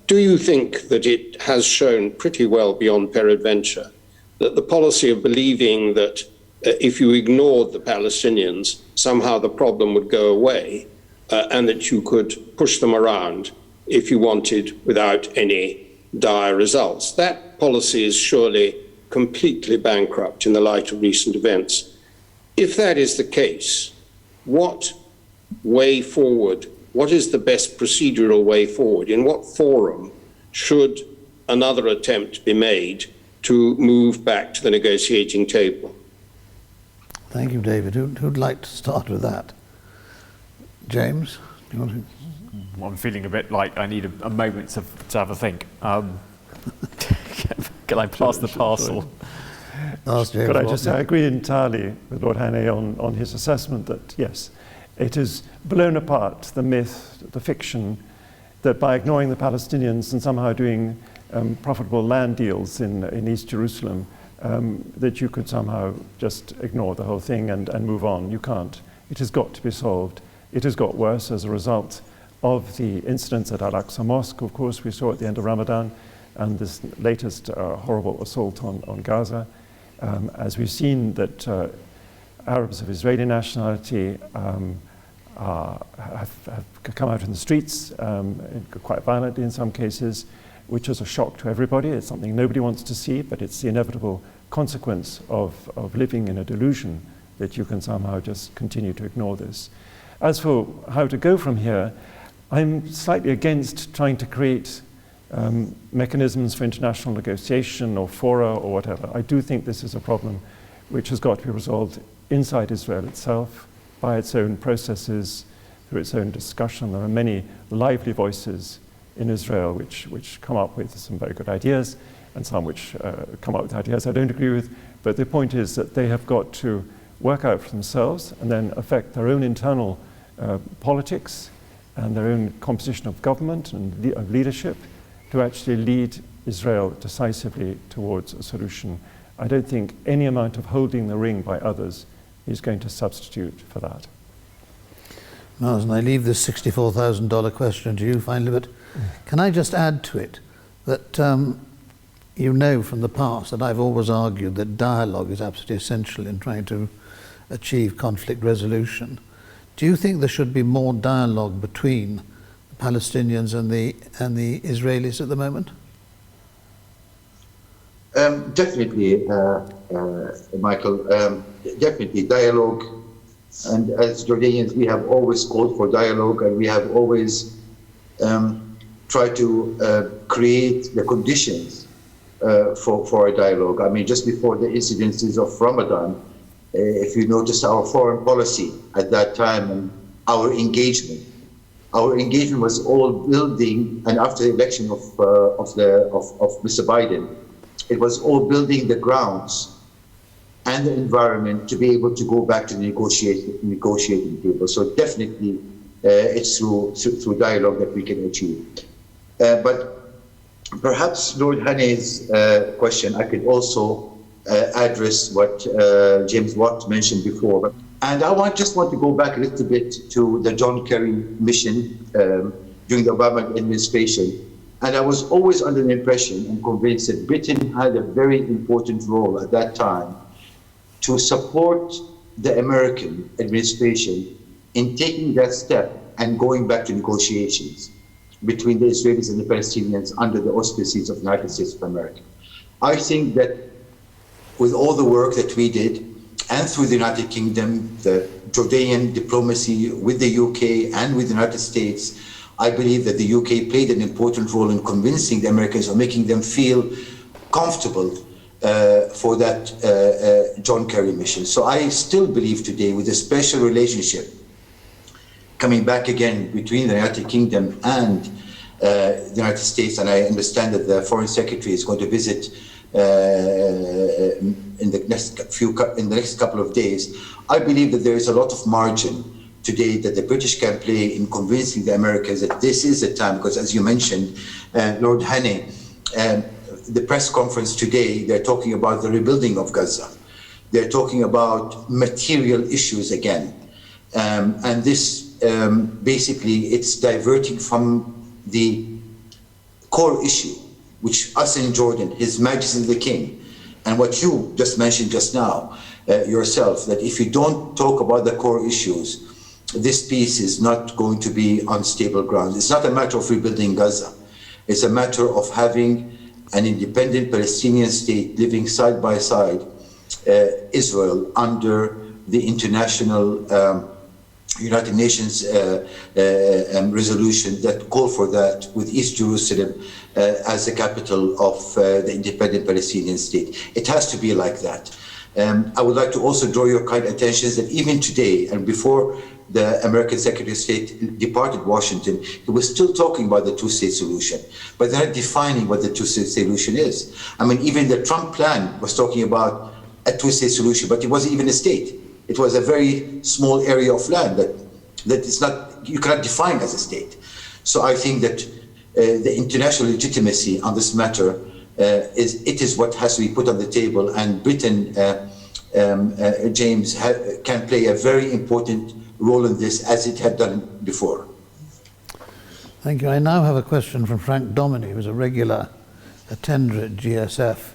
Do you think that it has shown pretty well beyond peradventure that the policy of believing that if you ignored the Palestinians, somehow the problem would go away, and that you could push them around if you wanted without any dire results? That policy is surely completely bankrupt in the light of recent events. If that is the case, what way forward, what is the best procedural way forward? In what forum should another attempt be made to move back to the negotiating table? Thank you, David. Who'd like to start with that? James, do you want to? I'm feeling a bit like I need a moment to have a think. Can I pass the parcel? Could I just say, I agree entirely with Lord Hannay on his assessment that, yes, it has blown apart the myth, the fiction, that by ignoring the Palestinians and somehow doing profitable land deals in East Jerusalem, that you could somehow just ignore the whole thing and move on. You can't. It has got to be solved. It has got worse as a result of the incidents at Al-Aqsa Mosque, of course, we saw at the end of Ramadan, and this latest horrible assault on Gaza. As we've seen that Arabs of Israeli nationality have come out in the streets, quite violently in some cases, which is a shock to everybody. It's something nobody wants to see, but it's the inevitable consequence of living in a delusion that you can somehow just continue to ignore this. As for how to go from here, I'm slightly against trying to create mechanisms for international negotiation or fora or whatever. I do think this is a problem which has got to be resolved inside Israel itself by its own processes, through its own discussion. There are many lively voices in Israel which come up with some very good ideas, and some which come up with ideas I don't agree with. But the point is that they have got to work out for themselves and then affect their own internal politics and their own composition of government and of leadership to actually lead Israel decisively towards a solution. I don't think any amount of holding the ring by others is going to substitute for that. Mazen, I leave this $64,000 question to you finally, but can I just add to it that you know from the past that I've always argued that dialogue is absolutely essential in trying to achieve conflict resolution. Do you think there should be more dialogue between the Palestinians and the Israelis at the moment? Definitely, Michael. Definitely dialogue. And as Jordanians, we have always called for dialogue, and we have always tried to create the conditions for a dialogue. I mean, just before the incidences of Ramadan, if you notice our foreign policy at that time and our engagement was all building, and after the election of Mr. Biden, it was all building the grounds and the environment to be able to go back to the negotiating table. So definitely, it's through dialogue that we can achieve. But perhaps Lord Haney's question, I could also address what James Watt mentioned before. And I just want to go back a little bit to the John Kerry mission during the Obama administration. And I was always under the impression and convinced that Britain had a very important role at that time to support the American administration in taking that step and going back to negotiations between the Israelis and the Palestinians under the auspices of the United States of America. I think that with all the work that we did, and through the United Kingdom, the Jordanian diplomacy with the UK and with the United States, I believe that the UK played an important role in convincing the Americans or making them feel comfortable for that John Kerry mission. So I still believe today, with a special relationship coming back again between the United Kingdom and the United States, and I understand that the Foreign Secretary is going to visit in the next couple of days. I believe that there is a lot of margin today that the British can play in convincing the Americans that this is the time, because as you mentioned, Lord Haney, the press conference today, they're talking about the rebuilding of Gaza. They're talking about material issues again. And this, basically, it's diverting from the core issue, which us in Jordan, His Majesty the King, and what you just mentioned just now yourself, that if you don't talk about the core issues, this peace is not going to be on stable ground. It's not a matter of rebuilding Gaza. It's a matter of having an independent Palestinian state living side by side Israel under the international United Nations resolution that call for that, with East Jerusalem as the capital of the independent Palestinian state. It has to be like that. I would like to also draw your kind attention that even today, and before the American Secretary of State departed Washington, he was still talking about the two-state solution, but they're not defining what the two-state solution is. I mean, even the Trump plan was talking about a two-state solution, but it wasn't even a state. It was a very small area of land that it's not, you cannot define as a state. So I think that the international legitimacy on this matter is what has to be put on the table, and Britain, James, can play a very important role in this, as it had done before. Thank you. I now have a question from Frank Dominy, who's a regular attender at GSF,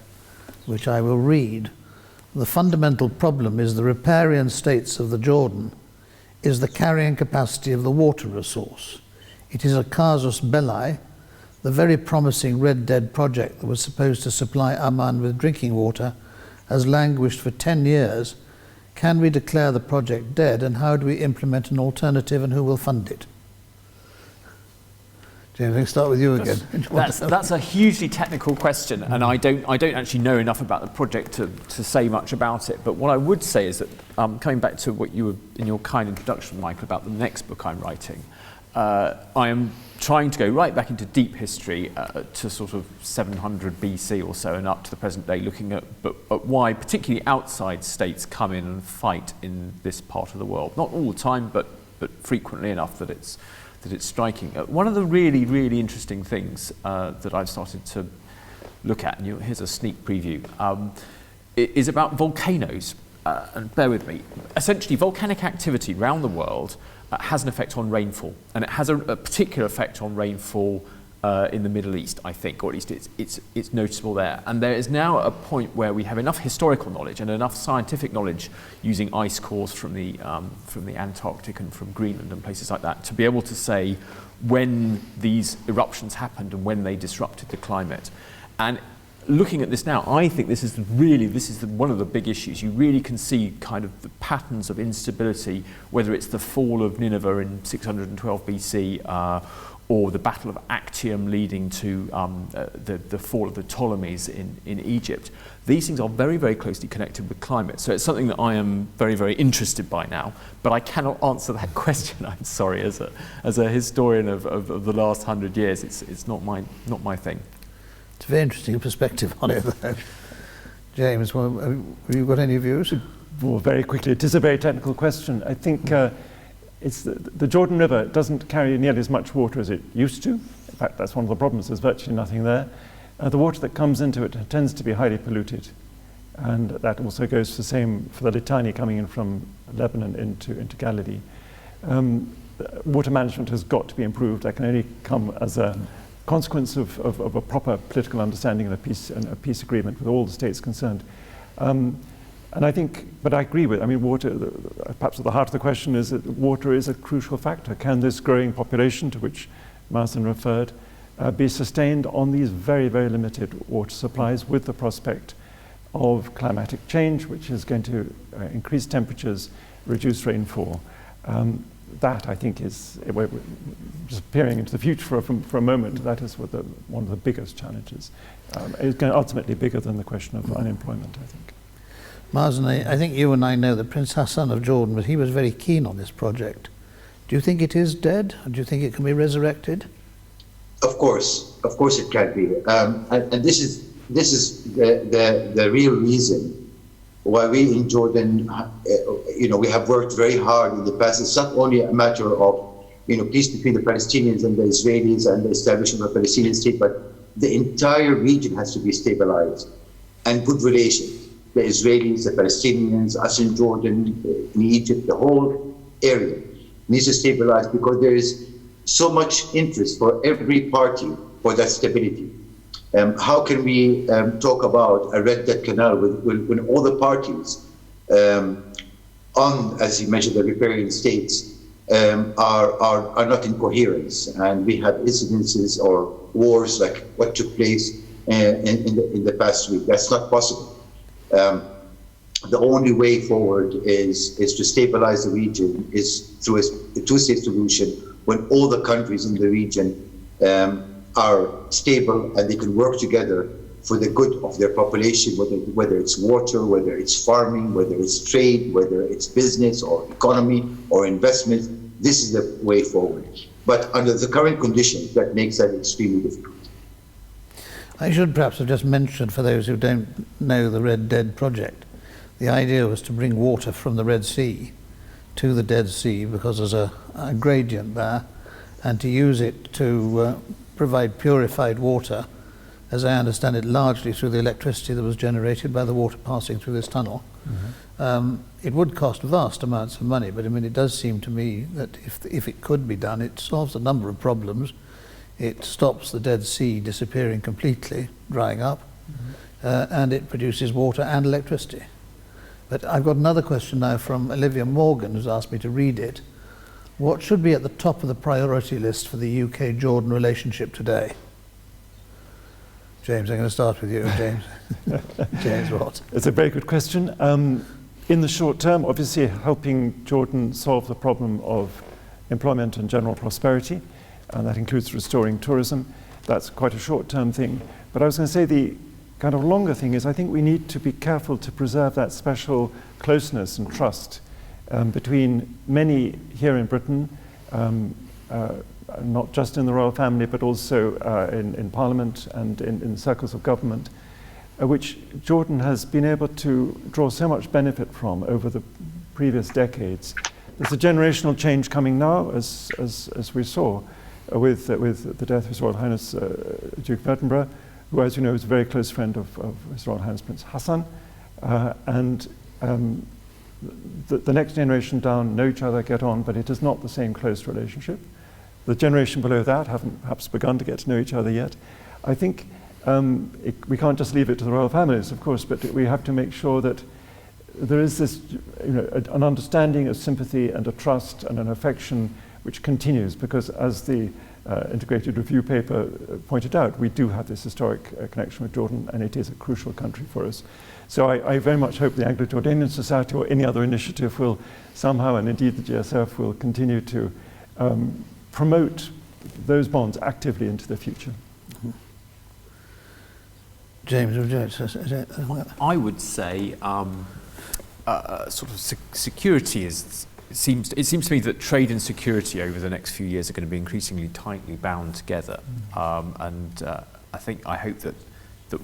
which I will read. The fundamental problem is the riparian states of the Jordan is the carrying capacity of the water resource. It is a casus belli, the very promising Red Dead project that was supposed to supply Amman with drinking water has languished for 10 years. Can we declare the project dead, and how do we implement an alternative, and who will fund it? James, let's start with you again. That's a hugely technical question, and I don't actually know enough about the project to say much about it. But what I would say is that, coming back to what you were in your kind introduction, Michael, about the next book I'm writing, I am trying to go right back into deep history to sort of 700 BC or so and up to the present day, looking at why particularly outside states come in and fight in this part of the world. Not all the time, but frequently enough that it's striking. One of the really, really interesting things that I've started to look at, and here's a sneak preview, is about volcanoes. And bear with me. Essentially, volcanic activity around the world has an effect on rainfall, and it has a particular effect on rainfall in the Middle East, I think, or at least it's noticeable there. And there is now a point where we have enough historical knowledge and enough scientific knowledge using ice cores from the Antarctic and from Greenland and places like that to be able to say when these eruptions happened and when they disrupted the climate. And looking at this now, I think this is one of the big issues. You really can see kind of the patterns of instability, whether it's the fall of Nineveh in 612 BC or the Battle of Actium leading to the fall of the Ptolemies in Egypt. These things are very, very closely connected with climate. So it's something that I am very, very interested by now, but I cannot answer that question, I'm sorry, as a historian of the last 100 years. It's not my thing. It's a very interesting perspective on it, though. James, well, have you got any views? Well, very quickly, it is a very technical question. I think it's the Jordan River doesn't carry nearly as much water as it used to. In fact, that's one of the problems. There's virtually nothing there. The water that comes into it tends to be highly polluted. And that also goes the same for the Litani coming in from Lebanon into Galilee. Water management has got to be improved. That can only come as a consequence of a proper political understanding and a peace agreement with all the states concerned. And I think, but I agree with, water, perhaps at the heart of the question is that water is a crucial factor. Can this growing population, to which Mazen referred, be sustained on these very, very limited water supplies with the prospect of climatic change, which is going to increase temperatures, reduce rainfall? That, I think, is, just peering into the future for a moment, that is one of the biggest challenges. It's going to ultimately bigger than the question of unemployment, I think. Mazen, I think you and I know that Prince Hassan of Jordan, but he was very keen on this project. Do you think it is dead? Or do you think it can be resurrected? Of course it can be. And this is the real reason why we in Jordan, we have worked very hard in the past. It's not only a matter of, peace between the Palestinians and the Israelis and the establishment of a Palestinian state, but the entire region has to be stabilized and good relations. The Israelis, the Palestinians, us in Jordan, in Egypt, the whole area needs to stabilize because there is so much interest for every party for that stability. How can we talk about a Red Dead Canal when all the parties on, as you mentioned, the riparian states are not in coherence, and we have incidences or wars like what took place in the past week? That's not possible. The only way forward is to stabilize the region, is through a two-state solution when all the countries in the region are stable and they can work together for the good of their population, whether it's water, whether it's farming, whether it's trade, whether it's business or economy or investment. This is the way forward. But under the current conditions, that makes that extremely difficult. I should perhaps have just mentioned, for those who don't know the Red Dead project, the idea was to bring water from the Red Sea to the Dead Sea because there's a gradient there, and to use it to provide purified water, as I understand it, largely through the electricity that was generated by the water passing through this tunnel. Mm-hmm. It would cost vast amounts of money, but it does seem to me that if it could be done, it solves a number of problems. It stops the Dead Sea disappearing completely, drying up, and it produces water and electricity. But I've got another question now from Olivia Morgan, who's asked me to read it. What should be at the top of the priority list for the UK-Jordan relationship today? James, I'm going to start with you, James. James, what? It's a very good question. In the short term, obviously helping Jordan solve the problem of employment and general prosperity, and that includes restoring tourism. That's quite a short-term thing. But I was going to say the kind of longer thing is I think we need to be careful to preserve that special closeness and trust between many here in Britain, not just in the royal family, but also in Parliament and in circles of government, which Jordan has been able to draw so much benefit from over the previous decades. There's a generational change coming now, as we saw, with the death of His Royal Highness Duke of Edinburgh, who, as you know, is a very close friend of His Royal Highness Prince Hassan. The next generation down know each other, get on, but it is not the same close relationship. The generation below that haven't perhaps begun to get to know each other yet. I think we can't just leave it to the royal families, of course, but we have to make sure that there is this, an understanding, a sympathy and a trust and an affection which continues, because as the integrated review paper pointed out, we do have this historic connection with Jordan, and it is a crucial country for us. So I very much hope the Anglo-Jordanian Society or any other initiative will somehow, and indeed the GSF, will continue to promote those bonds actively into the future. James, would you say? I would say sort of security is. It seems to me that trade and security over the next few years are going to be increasingly tightly bound together, I hope that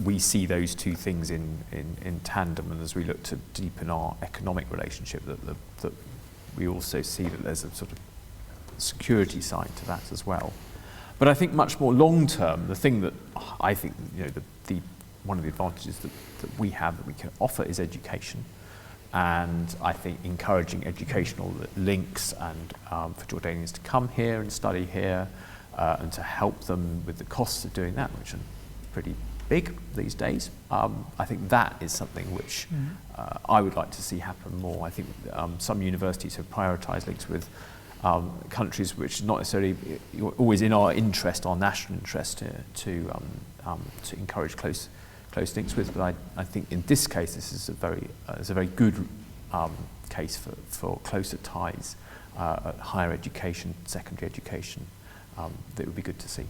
we see those two things in tandem, and as we look to deepen our economic relationship, that we also see that there's a sort of security side to that as well. But I think much more long term, the thing that I think one of the advantages that we have that we can offer is education. And I think encouraging educational links and for Jordanians to come here and study here and to help them with the costs of doing that, which are pretty big these days. I think that is something which I would like to see happen more. I think some universities have prioritised links with countries which is not necessarily always in our interest, our national interest, to encourage close links with, but I think in this case this is a very good case for closer ties at higher education, secondary education. That would be good to see.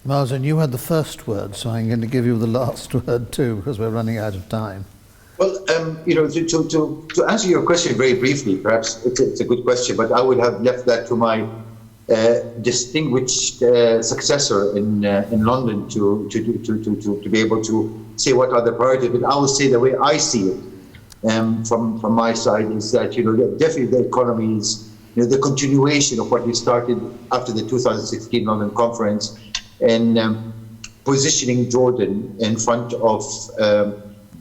Mazen, you had the first word, so I'm going to give you the last word too, because we're running out of time. Well, to answer your question very briefly, perhaps it's a good question, but I would have left that to my distinguished successor in London to be able to say what are the priorities. But I will say the way I see it from my side is that definitely the economy is the continuation of what we started after the 2016 London conference, and positioning Jordan in front of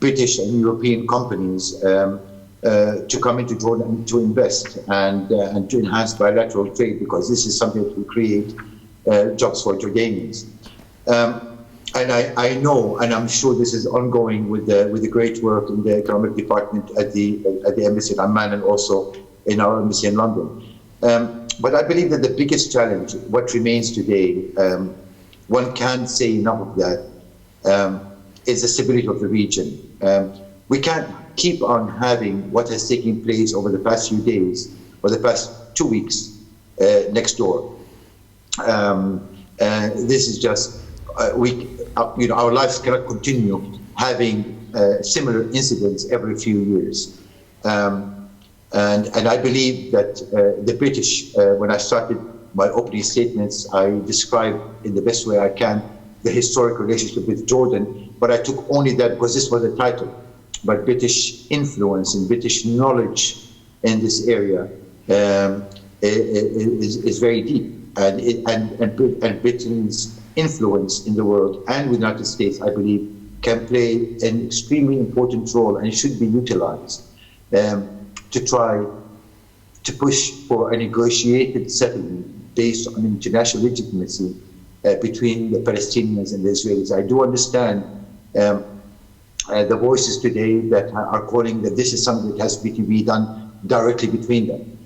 British and European companies to come into Jordan and to invest and to enhance bilateral trade, because this is something that will create jobs for Jordanians. And I know, and I'm sure this is ongoing with the great work in the economic department at the embassy in Amman and also in our embassy in London. But I believe that the biggest challenge, what remains today, one can't say enough of that, is the stability of the region. We can't keep on having what has taken place over the past few days or the past 2 weeks next door. This is just our lives cannot continue having similar incidents every few years. And I believe that the British, when I started my opening statements, I described in the best way I can the historic relationship with Jordan, but I took only that because this was the title. But British influence and British knowledge in this area is very deep, and Britain's influence in the world and with the United States, I believe, can play an extremely important role and should be utilized to try to push for a negotiated settlement based on international legitimacy between the Palestinians and the Israelis. I do understand the voices today that are calling that this is something that has to be done directly between them.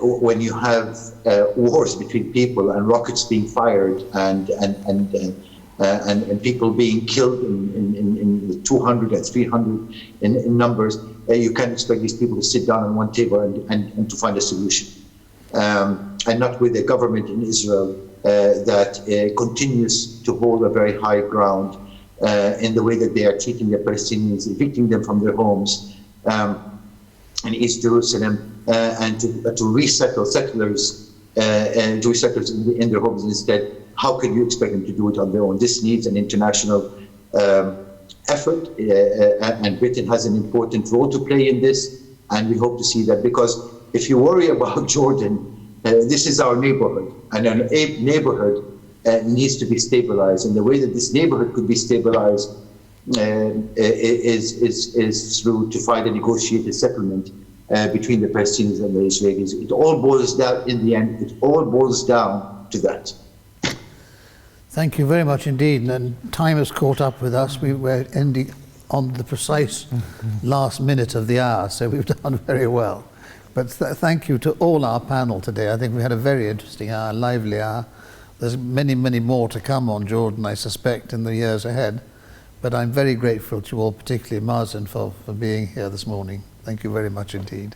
When you have wars between people and rockets being fired and people being killed in 200 and 300 in numbers, you can't expect these people to sit down on one table and to find a solution. And not with a government in Israel that continues to hold a very high ground in the way that they are treating the Palestinians, evicting them from their homes, in East Jerusalem and to resettle settlers and Jewish settlers in their homes instead. How can you expect them to do it on their own? This needs an international effort, and Britain has an important role to play in this, and we hope to see that, because if you worry about Jordan, this is our neighborhood, and our neighborhood needs to be stabilized, and the way that this neighborhood could be stabilized is through to find a negotiated settlement between the Palestinians and the Israelis. It all boils down, in the end, it all boils down to that. Thank you very much indeed. And time has caught up with us. We were ending on the precise last minute of the hour, so we've done very well. But thank you to all our panel today. I think we had a very interesting hour, lively hour. There's many, many more to come on Jordan, I suspect, in the years ahead. But I'm very grateful to you all, particularly Mazen, for being here this morning. Thank you very much indeed.